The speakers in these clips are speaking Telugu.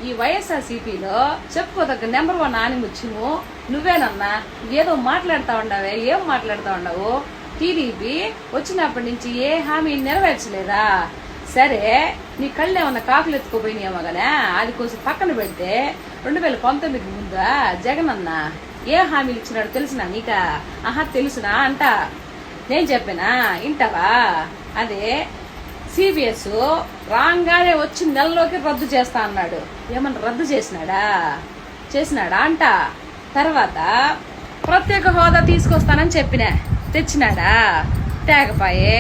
ఈ వైఎస్ఆర్సీపీలో చెప్పుకోదగ్గ నెంబర్ 1 ఆనిముత్యము నువ్వేనన్నా. ఏదో మాట్లాడుతూ ఉండవే, ఏం మాట్లాడుతూ ఉండవు? టీడీపీ వచ్చినప్పటి నుంచి ఏ హామీ నెరవేర్చలేదా? సరే, నీ కళ్ళు ఏమన్నా కాకులు ఎత్తుకోపోయినాయేమో గానే, అది కొంచెం పక్కన పెడితే 2019 ముందా జగన్ అన్న ఏ హామీలు ఇచ్చినాడు తెలిసినా నీకా? ఆహా తెలుసునా అంట. నేను చెప్పినా ఇంటవా? అదే సిబిఎస్ రాగానే వచ్చి నెలలోకి రద్దు చేస్తా అన్నాడు. ఏమన్నా రద్దు చేసినాడా అంట. తర్వాత ప్రత్యేక హోదా తీసుకొస్తానని చెప్పినా, తెచ్చినాడా? తేగపాయే.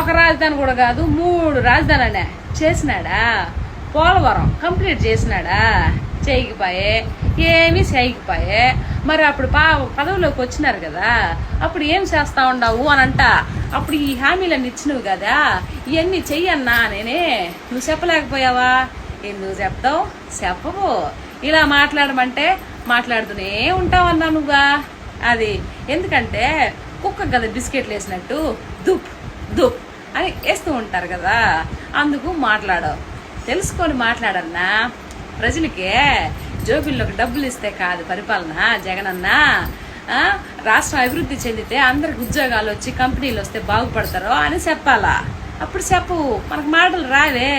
ఒక రాజధాని కూడా కాదు, 3 రాజధానులనే చేసినాడా? పోలవరం కంప్లీట్ చేసినాడా? చేయకపోయే. ఏమీ చేయకపోయే. మరి అప్పుడు పదవిలోకి వచ్చినారు కదా, అప్పుడు ఏం చేస్తా ఉండవు అని అంట. అప్పుడు ఈ హామీలన్నీ ఇచ్చినవు కదా, ఇవన్నీ చెయ్యన్నా నేనే. నువ్వు చెప్పలేకపోయావా? ఎందుకు చెప్తావు? చెప్పవు. ఇలా మాట్లాడమంటే మాట్లాడుతూనే ఉంటావన్నా నువ్వా? అది ఎందుకంటే కుక్క కదా బిస్కెట్లు వేసినట్టు దుప్ దుప్ అని వేస్తూ ఉంటారు కదా, అందుకు మాట్లాడవు. తెలుసుకొని మాట్లాడన్నా. ప్రజలకే జోబిల్లోకి డబ్బులు ఇస్తే కాదు పరిపాలన జగనన్నా. రాష్ట్రం అభివృద్ధి చెందితే అందరికి ఉద్యోగాలు వచ్చి కంపెనీలు వస్తే బాగుపడతారో అని చెప్పాలా. అప్పుడు చెప్పు, మనకు మాటలు రావే.